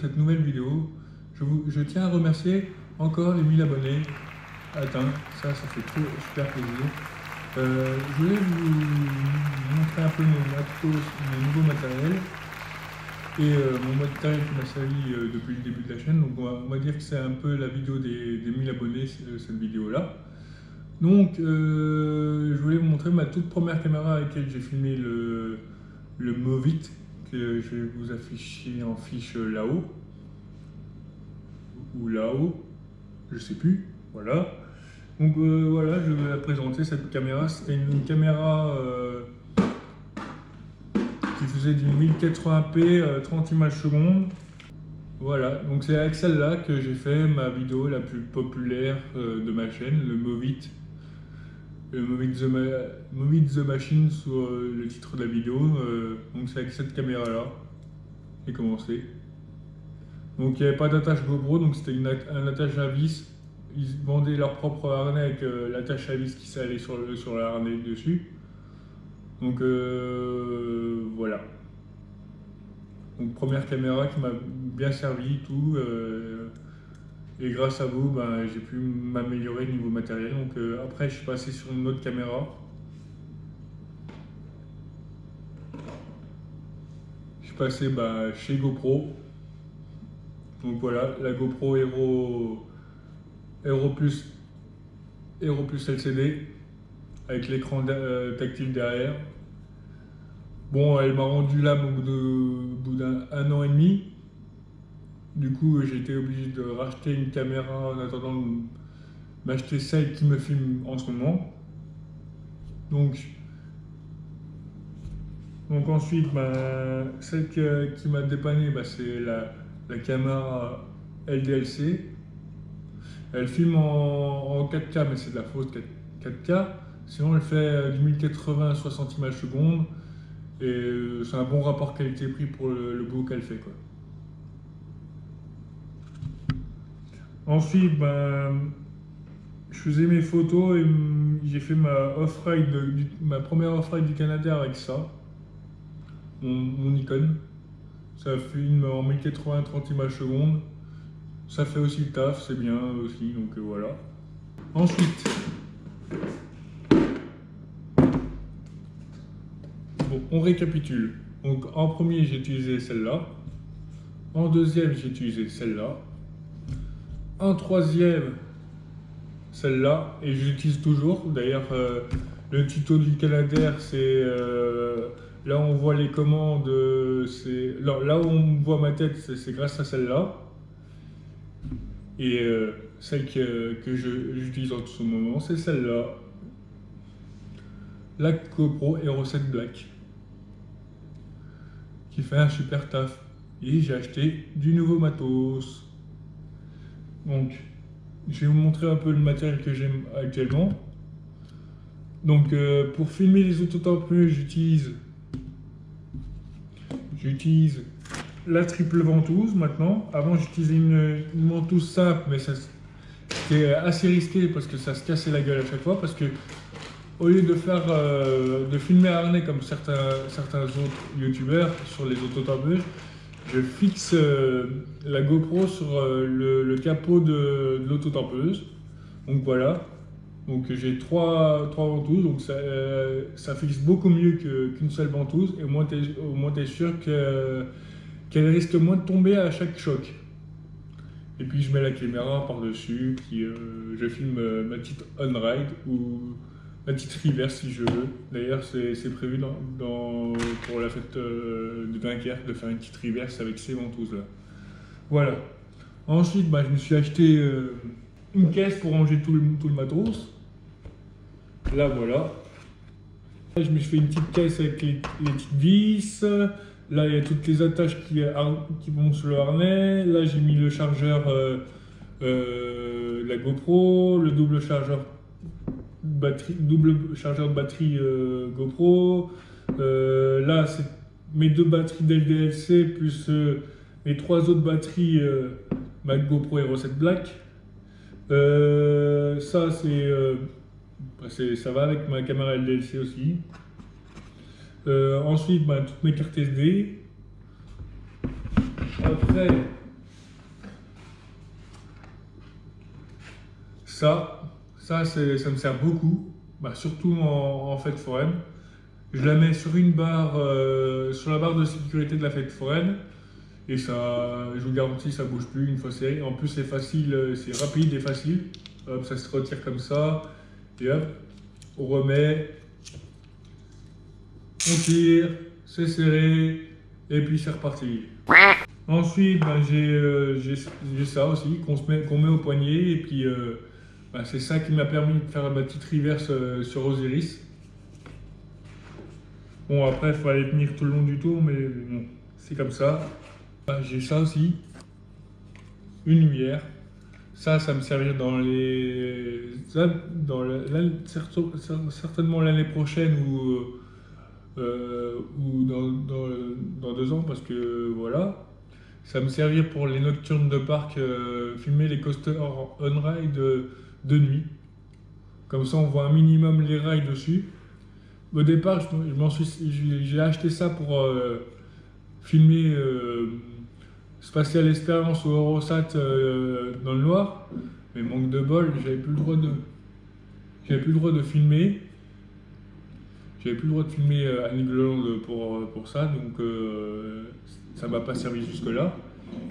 cette nouvelle vidéo. Je tiens à remercier encore les 1000 abonnés atteints, ça fait trop super plaisir. Je voulais vous montrer un peu mon matos, mon nouveau matériel et mon matériel qui m'a servi depuis le début de la chaîne. Donc on va dire que c'est un peu la vidéo des 1000 abonnés, cette vidéo-là. Donc je voulais vous montrer ma toute première caméra avec laquelle j'ai filmé le Movit, que je vais vous afficher en fiche là-haut, ou là-haut, je sais plus, voilà. Donc voilà, je vais la présenter, cette caméra. C'était une caméra qui faisait du 1080p, 30 images secondes. Voilà, donc c'est avec celle-là que j'ai fait ma vidéo la plus populaire de ma chaîne, le Movit. Le Movit the Machine sur le titre de la vidéo. Donc c'est avec cette caméra-là j'ai commencé. Donc il n'y avait pas d'attache GoPro, donc c'était un attache à vis. Ils vendaient leur propre harnais avec l'attache à vis qui s'allait sur le harnais dessus. Donc voilà. Donc première caméra qui m'a bien servi, tout. Et grâce à vous, ben, j'ai pu m'améliorer niveau matériel. Donc après, je suis passé sur une autre caméra. Je suis passé chez GoPro. Donc voilà, la GoPro Hero Plus LCD avec l'écran tactile derrière. Bon, elle m'a rendu l'âme au bout d'un an et demi. Du coup, j'ai été obligé de racheter une caméra en attendant de m'acheter celle qui me filme en ce moment. Donc ensuite, celle qui m'a dépanné, c'est la caméra LDLC. Elle filme en 4K, mais c'est de la fausse 4K. Sinon, elle fait du 1080 60 images secondes. Et c'est un bon rapport qualité-prix pour le boulot qu'elle fait, quoi. Ensuite, je faisais mes photos et j'ai fait ma première off-ride du Canada avec ça, mon Nikon. Ça filme en 1080 30 images secondes. Ça fait aussi le taf, c'est bien aussi, donc voilà. Ensuite, bon, on récapitule. Donc en premier, j'ai utilisé celle-là. En deuxième, j'ai utilisé celle-là. En troisième, celle-là, et j'utilise toujours. D'ailleurs, le tuto du Canadair, c'est là où on voit les commandes, là où on voit ma tête, c'est grâce à celle-là. Et celle que j'utilise en ce moment, c'est celle-là, la GoPro Hero 7 Black, qui fait un super taf. Et j'ai acheté du nouveau matos. Donc, je vais vous montrer un peu le matériel que j'aime actuellement. Donc, pour filmer les autotamponneuses, j'utilise la triple ventouse maintenant. Avant, j'utilisais une ventouse simple, mais c'était assez risqué parce que ça se cassait la gueule à chaque fois. Parce que, au lieu de filmer à harnais comme certains autres youtubeurs sur les autotamponneuses, je fixe la GoPro sur le capot de l'autotampeuse. Donc voilà. Donc j'ai trois ventouses. Donc ça fixe beaucoup mieux qu'une seule ventouse. Et au moins tu es sûr qu'elle risque moins de tomber à chaque choc. Et puis je mets la caméra par-dessus. Puis je filme ma petite on-ride ou ma petite reverse si je veux. D'ailleurs, c'est prévu pour la fête de Dunkerque de faire une petite reverse avec ces ventouses-là. Voilà. Ensuite, je me suis acheté une caisse pour ranger tout le matos. Là, voilà. Là, je me suis fait une petite caisse avec les petites vis. Là, il y a toutes les attaches qui vont sur le harnais. Là, j'ai mis le chargeur la GoPro, le double chargeur de batterie GoPro. Là, c'est mes 2 batteries d'LDLC plus mes 3 autres batteries ma GoPro Hero 7 Black. Ça, ça va avec ma caméra LDLC aussi. Ensuite, toutes mes cartes SD. Après, ça me sert beaucoup, bah, surtout en fête foraine. Je la mets sur une barre, sur la barre de sécurité de la fête foraine. Et ça, je vous garantis, ça bouge plus une fois serré. En plus, c'est facile, c'est rapide et facile. Hop, ça se retire comme ça. Et hop, on remet. On tire, c'est serré. Et puis c'est reparti. Ensuite, ben, j'ai ça aussi qu'on met au poignet. Et puis, ben, c'est ça qui m'a permis de faire ma petite reverse sur Osiris. Bon, après, il fallait tenir tout le long du tour, mais bon, c'est comme ça. J'ai ça aussi, une lumière. Ça me servira dans certainement l'année prochaine ou dans 2 ans, parce que voilà. Ça me servir pour les nocturnes de parc, filmer les coasters on-ride de nuit. Comme ça, on voit un minimum les rails dessus. Au départ, j'ai acheté ça pour filmer Spatial Experience ou Eurosat dans le noir, mais manque de bol, j'avais plus le droit de filmer. J'avais plus le droit de filmer à Nigloland pour ça, donc ça m'a pas servi jusque-là.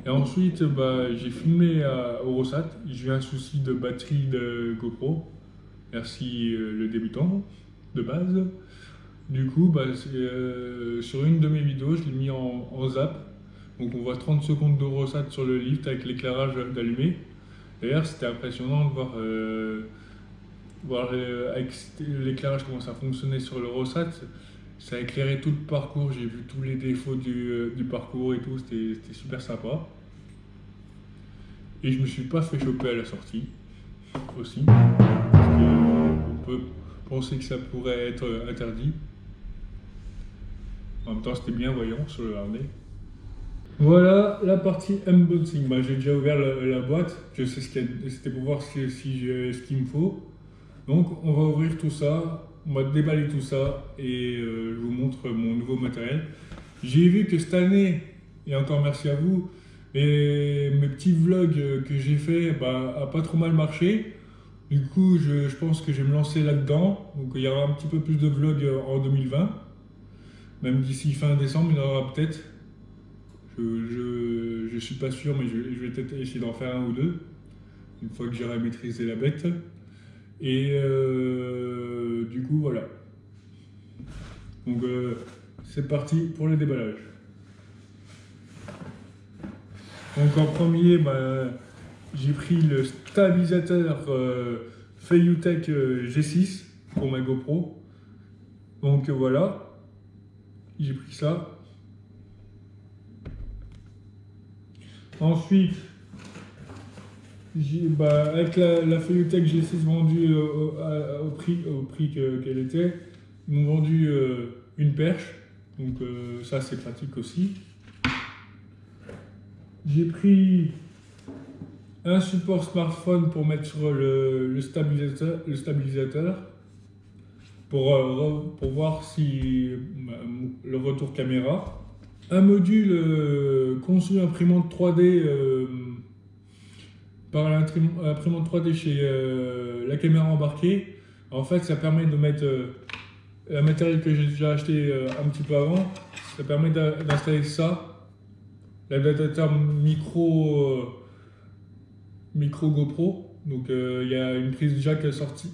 Et ensuite, bah, j'ai filmé à Eurosat. J'ai eu un souci de batterie de GoPro. Merci le débutant de base. Du coup, bah, sur une de mes vidéos, je l'ai mis en zap. Donc on voit 30 secondes d'Eurosat sur le lift avec l'éclairage d'allumé. D'ailleurs, c'était impressionnant de voir avec l'éclairage comment ça fonctionnait sur l'Eurosat. Ça a éclairé tout le parcours, j'ai vu tous les défauts du parcours et tout, c'était super sympa. Et je me suis pas fait choper à la sortie aussi. Parce qu'on peut penser que ça pourrait être interdit. En même temps, c'était bien voyant sur le harnais. Voilà la partie unboxing. Bah, j'ai déjà ouvert la boîte. Je sais c'était pour voir si j'ai ce qu'il me faut. Donc, on va ouvrir tout ça. On va déballer tout ça et je vous montre mon nouveau matériel. J'ai vu que cette année, et encore merci à vous, mes petits vlogs que j'ai fait a pas trop mal marché. Du coup, je pense que je vais me lancer là-dedans. Donc, il y aura un petit peu plus de vlogs en 2020. Même d'ici fin décembre, il y en aura peut-être. Je suis pas sûr, mais je vais peut-être essayer d'en faire un ou deux. Une fois que j'aurai maîtrisé la bête. Et du coup, voilà. Donc, c'est parti pour le déballage. Donc, en premier, j'ai pris le stabilisateur Feiyutech G6 pour ma GoPro. Donc, voilà. J'ai pris ça. Ensuite, avec la Feiyutech G6 vendue au prix qu'elle était, ils m'ont vendu une perche, donc ça c'est pratique aussi. J'ai pris un support smartphone pour mettre sur le stabilisateur pour voir si le retour caméra. Un module conçu imprimante 3D par l'imprimante 3D chez la caméra embarquée. En fait, ça permet de mettre un matériel que j'ai déjà acheté un petit peu avant. Ça permet d'installer ça, l'adaptateur micro GoPro. Donc il y a une prise jack sortie,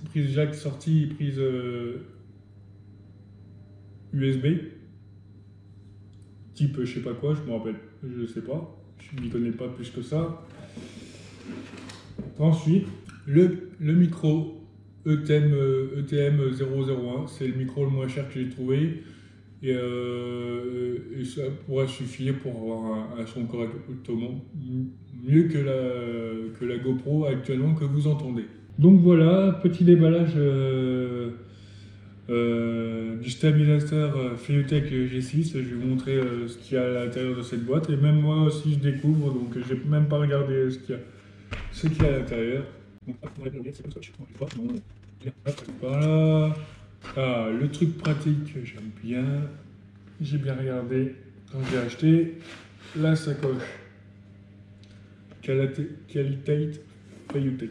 prise USB. Type je sais pas quoi, je me rappelle, je sais pas, je m'y connais pas plus que ça. Ensuite, le micro ETM 001, c'est le micro le moins cher que j'ai trouvé et ça pourrait suffire pour avoir un son correctement mieux que la GoPro actuellement que vous entendez. Donc voilà, petit déballage du stabilisateur Feiyutech G6. Je vais vous montrer ce qu'il y a à l'intérieur de cette boîte. Et même moi aussi je découvre, donc j'ai même pas regardé ce qu'il y a à l'intérieur. Voilà. Ah, le truc pratique que j'aime bien. J'ai bien regardé quand j'ai acheté la sacoche Qualitate Feiyutech.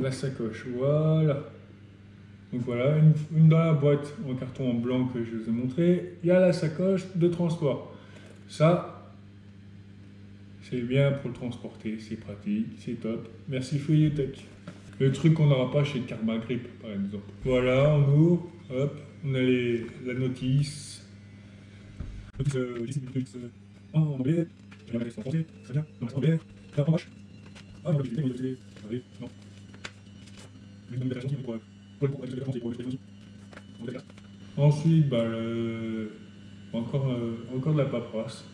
la sacoche, voilà. Donc voilà, une dans la boîte en carton en blanc que je vous ai montré. Il y a la sacoche de transport. Ça, c'est bien pour le transporter, c'est pratique, c'est top. Merci Feuilletech. Le truc qu'on n'aura pas chez Karma Grip, par exemple. Voilà, on ouvre, hop, on a la notice. Notice en anglais, j'ai la en français, très bien, en anglais, en moche. Ah, non, non. Ensuite, bah, encore de la paperasse.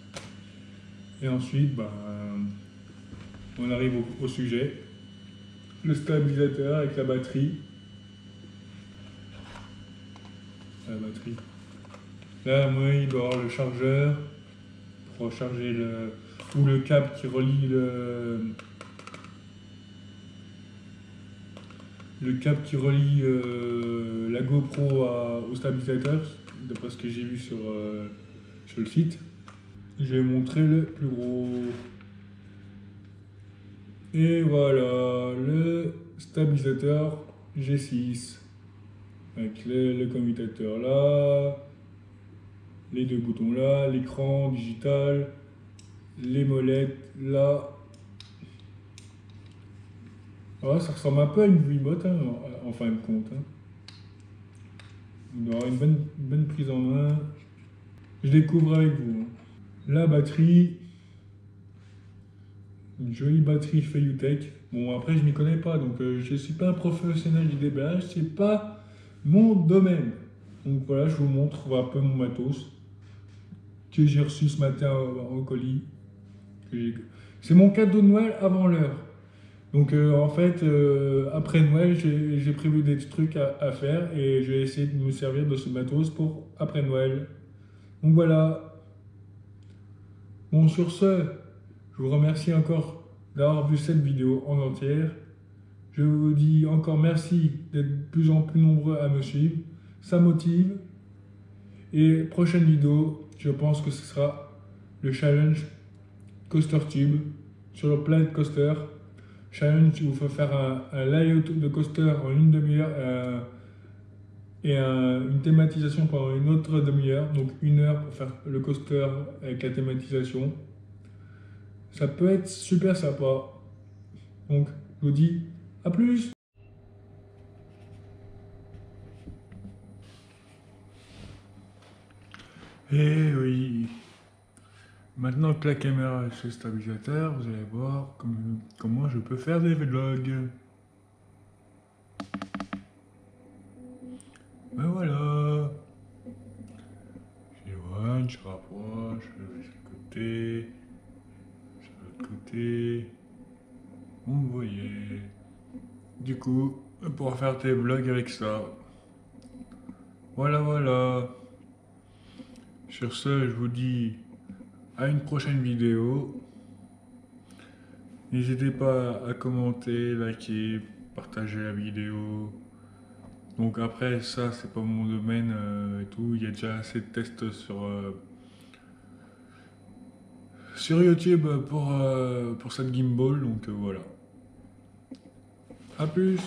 Et ensuite, bah, on arrive au sujet. Le stabilisateur avec la batterie. La batterie. Là, moi, il doit y avoir le chargeur pour recharger ou le câble qui relie la GoPro au stabilisateur, d'après ce que j'ai vu sur le site. Je vais montrer le plus gros. Et voilà, le stabilisateur G6 avec le commutateur là, les deux boutons là, l'écran digital, les molettes là. Ah, ça ressemble un peu à une Wiimote hein, en fin de compte. Hein. Il y aura une bonne prise en main. Je découvre avec vous. Hein. La batterie, une jolie batterie Feuilletech. Bon, après, je m'y connais pas, donc je suis pas un professionnel du déballage, c'est pas mon domaine. Donc voilà, je vous montre un peu mon matos que j'ai reçu ce matin en colis. C'est mon cadeau de Noël avant l'heure. Donc en fait, après Noël, j'ai prévu des trucs à faire et je vais essayer de me servir de ce matos pour après Noël. Donc voilà. Bon, sur ce, je vous remercie encore d'avoir vu cette vidéo en entière. Je vous dis encore merci d'être de plus en plus nombreux à me suivre. Ça motive. Et prochaine vidéo, je pense que ce sera le challenge Coaster Tube sur le Planet Coaster. Challenge où il faut faire un layout de coaster en une demi-heure et une thématisation pendant une autre demi-heure. Donc 1 heure pour faire le coaster avec la thématisation. Ça peut être super sympa. Donc je vous dis à plus. Eh oui. Maintenant que la caméra est sur le stabilisateur, vous allez voir comment je peux faire des vlogs. Ben voilà. J'éloigne, je rapproche, je vais sur le côté, sur l'autre côté. Vous voyez. Du coup, on pourra faire des vlogs avec ça. Voilà, voilà. Sur ce, je vous dis à une prochaine vidéo. N'hésitez pas à commenter, liker, partager la vidéo. Donc après ça c'est pas mon domaine et tout, il y a déjà assez de tests sur YouTube pour cette gimbal, donc voilà. A plus.